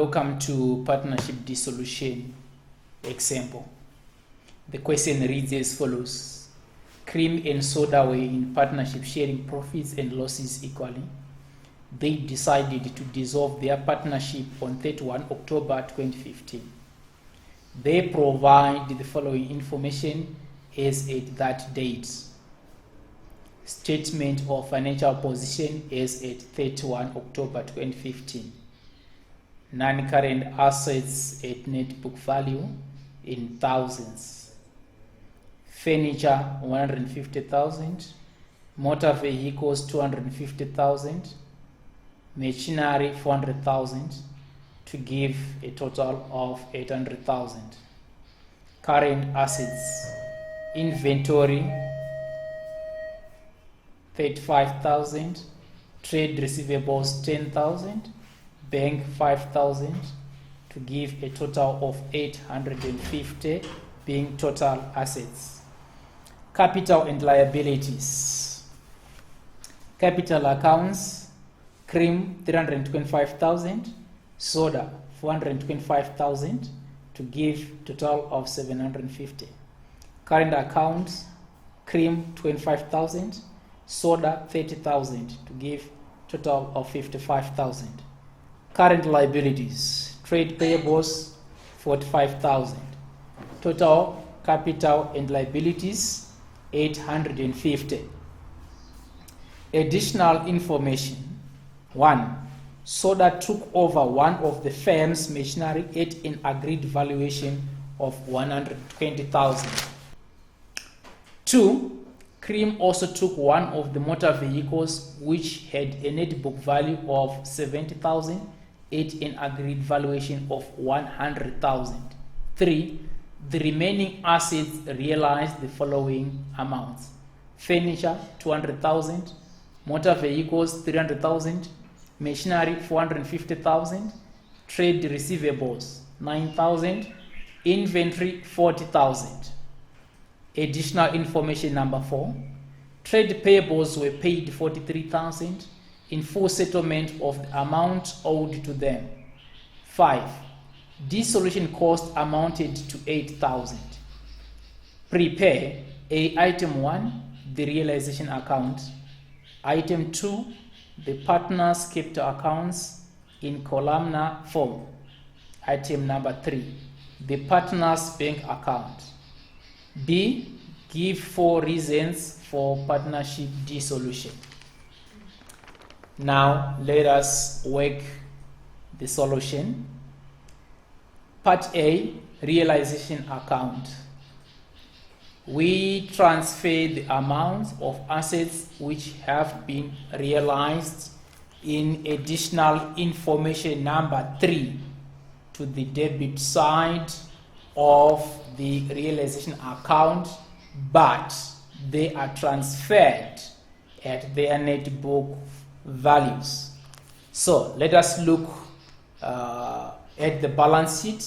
Welcome to Partnership Dissolution example. The question reads as follows. Cream and soda were in partnership sharing profits and losses equally. They decided to dissolve their partnership on 31 October 2015. They provide the following information as at that date. Statement of financial position as at 31 October 2015. Non-current assets at net book value in thousands. Furniture 150,000, motor vehicles 250,000, machinery 400,000 to give a total of 800,000. Current assets, inventory 35,000, trade receivables 10,000, bank 5,000 to give a total of 850 being total assets. Capital and liabilities. Capital accounts, cream 325,000, soda 425,000 to give total of 750. Current accounts, cream 25,000, soda 30,000 to give total of 55,000. Current liabilities, trade payables 45,000. Total capital and liabilities 850. Additional information. 1. Soda took over one of the firm's machinery at an agreed valuation of 120,000. 2. Cream also took one of the motor vehicles which had a net book value of 70,000 at an agreed valuation of 100,000. 3. The remaining assets realized the following amounts. Furniture 200,000, motor vehicles 300,000, machinery 450,000, trade receivables 9,000, inventory 40,000. Additional information number 4. Trade payables were paid 43,000 in full settlement of the amount owed to them. 5. Dissolution cost amounted to 8,000. Prepare item 1, the realization account. Item 2, the partners' capital accounts in columnar form. Item number 3, the partners' bank account. B. Give 4 reasons for partnership dissolution. Now let us work the solution. Part A, realization account. We transfer the amount of assets which have been realized in additional information number 3 to the debit side of the realization account, but they are transferred at their net book values. So let us look at the balance sheet.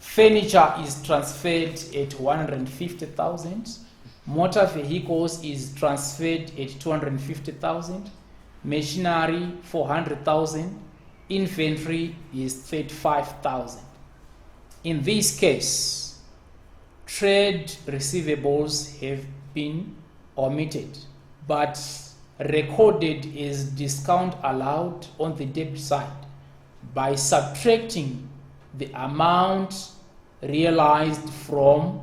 Furniture is transferred at 150,000. Motor vehicles is transferred at 250,000. Machinery 400,000. Inventory is 35,000. In this case, trade receivables have been omitted, but recorded as discount allowed on the debit side by subtracting the amount realized from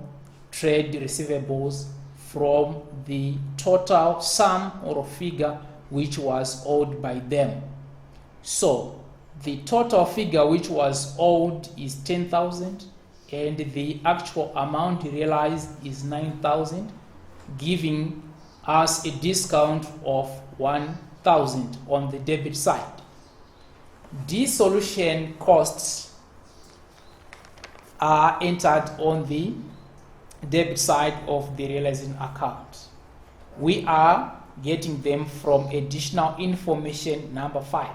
trade receivables from the total sum or figure which was owed by them. So the total figure which was owed is 10,000 and the actual amount realized is 9,000, giving us a discount of 1,000 on the debit side. Dissolution costs are entered on the debit side of the realization account. We are getting them from additional information number 5,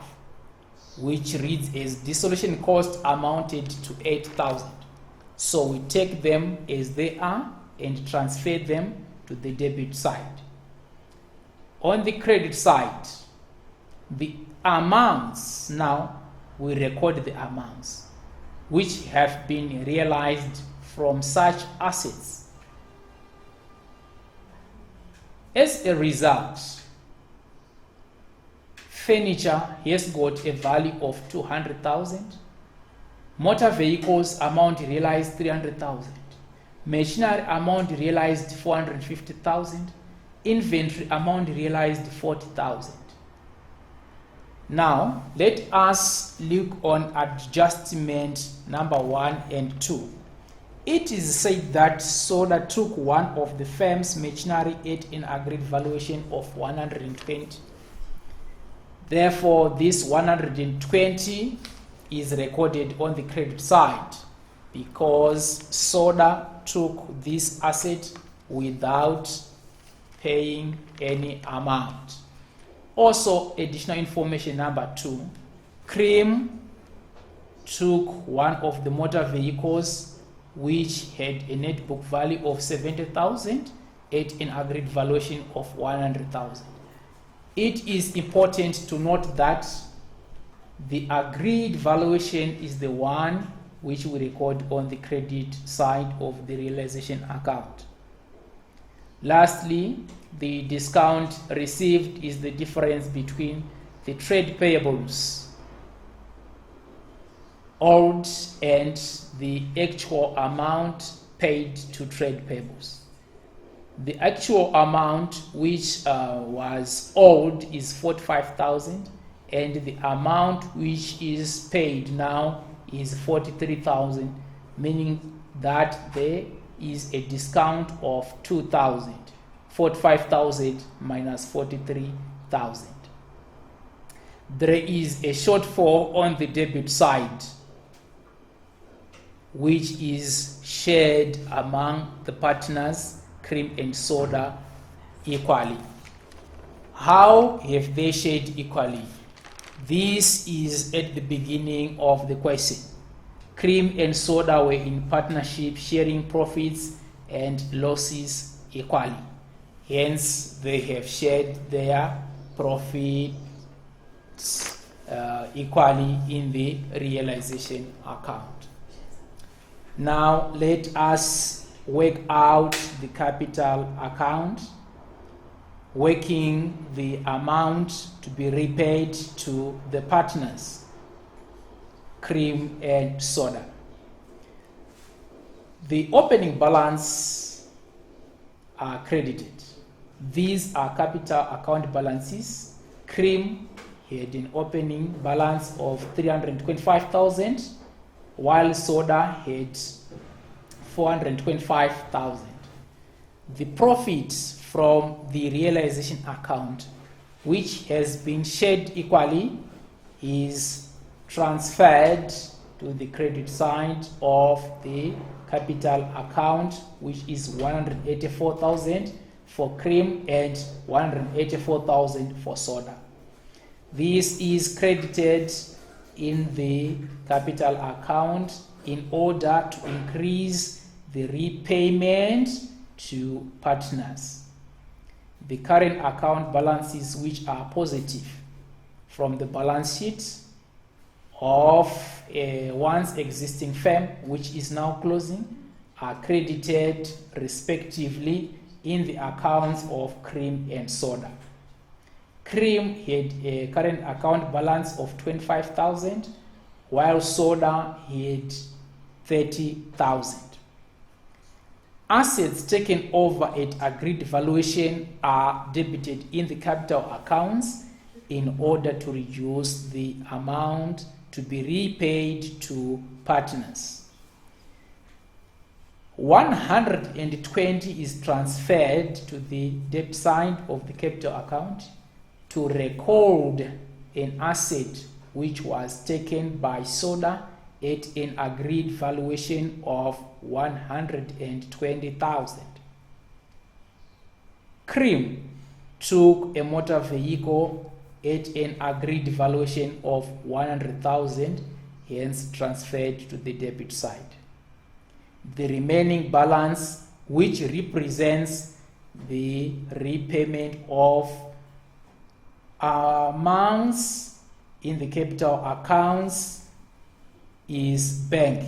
which reads as dissolution cost amounted to 8,000. So we take them as they are and transfer them to the debit side. On the credit side, the amounts now we record the amounts which have been realized from such assets. As a result, furniture has got a value of 200,000, motor vehicles amount realized 300,000, machinery amount realized 450,000, inventory amount realized 40,000. Now, let us look on adjustment number 1 and 2. It is said that Soda took one of the firm's machinery at an agreed valuation of 120. Therefore, this 120 is recorded on the credit side because Soda took this asset without paying any amount. Also, additional information number 2, Cream took one of the motor vehicles which had a net book value of 70,000 at an agreed valuation of 100,000. It is important to note that the agreed valuation is the one which we record on the credit side of the realization account. Lastly, the discount received is the difference between the trade payables owed and the actual amount paid to trade payables. The actual amount which was owed is 45,000 and the amount which is paid now is 43,000, meaning that there is a discount of 2,000. 45,000 minus 43,000. There is a shortfall on the debit side which is shared among the partners, Cream and Soda, equally. How have they shared equally? This is at the beginning of the question. Cream and Soda were in partnership, sharing profits and losses equally. Hence, they have shared their profits equally in the realization account. Now, let us work out the capital account, working the amount to be repaid to the partners, Cream and Soda. The opening balance are credited. These are capital account balances. Cream had an opening balance of 325,000, while Soda had 425,000. The profits from the realization account, which has been shared equally, is transferred to the credit side of the capital account, which is 184,000 for Cream and 184,000 for Soda. This is credited in the capital account in order to increase the repayment to partners. The current account balances which are positive from the balance sheet of one's existing firm, which is now closing, are credited respectively in the accounts of Cream and Soda. Cream had a current account balance of 25,000, while Soda had 30,000. Assets taken over at agreed valuation are debited in the capital accounts in order to reduce the amount to be repaid to partners. 120 is transferred to the debt side of the capital account to record an asset which was taken by Soda at an agreed valuation of 120,000. Cream took a motor vehicle at an agreed valuation of 100,000, hence transferred to the debit side. The remaining balance, which represents the repayment of amounts in the capital accounts is bank.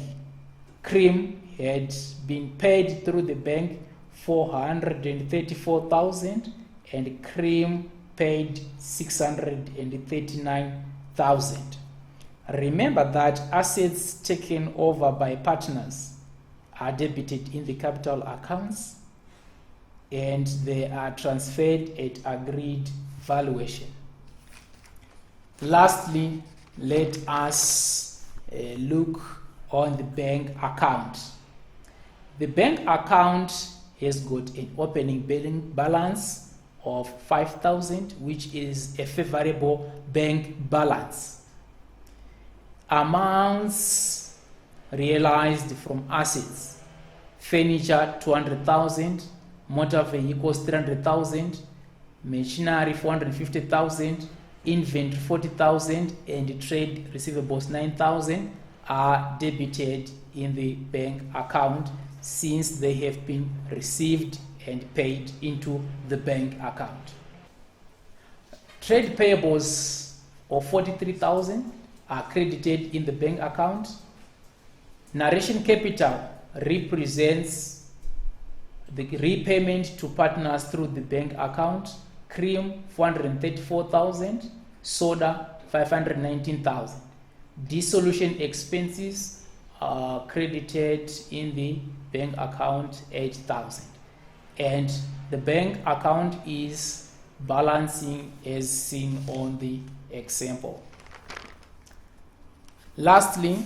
Cream had been paid through the bank 434,000 and Cream paid 639,000. Remember that assets taken over by partners are debited in the capital accounts and they are transferred at agreed valuation. Lastly, let us look on the bank account. The bank account has got an opening balance of 5,000, which is a favorable bank balance. Amounts realized from assets: furniture 200,000, motor vehicles 300,000, machinery 450,000, inventory 40,000, and trade receivables 9,000 are debited in the bank account since they have been received and paid into the bank account. Trade payables of 43,000 are credited in the bank account. Narration capital represents the repayment to partners through the bank account. Cream 434,000, soda 519,000. Dissolution expenses are credited in the bank account 8,000, and the bank account is balancing as seen on the example. Lastly,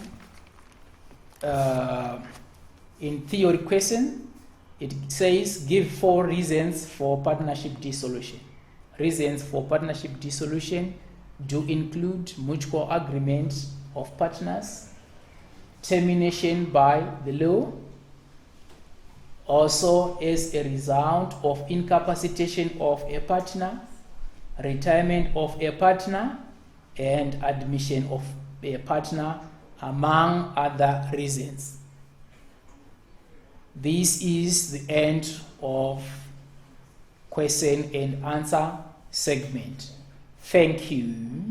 in theory question, it says give 4 reasons for partnership dissolution. Reasons for partnership dissolution do include mutual agreement of partners, termination by the law, also as a result of incapacitation of a partner, retirement of a partner, and admission of a partner, among other reasons. This is the end of question and answer segment. Thank you.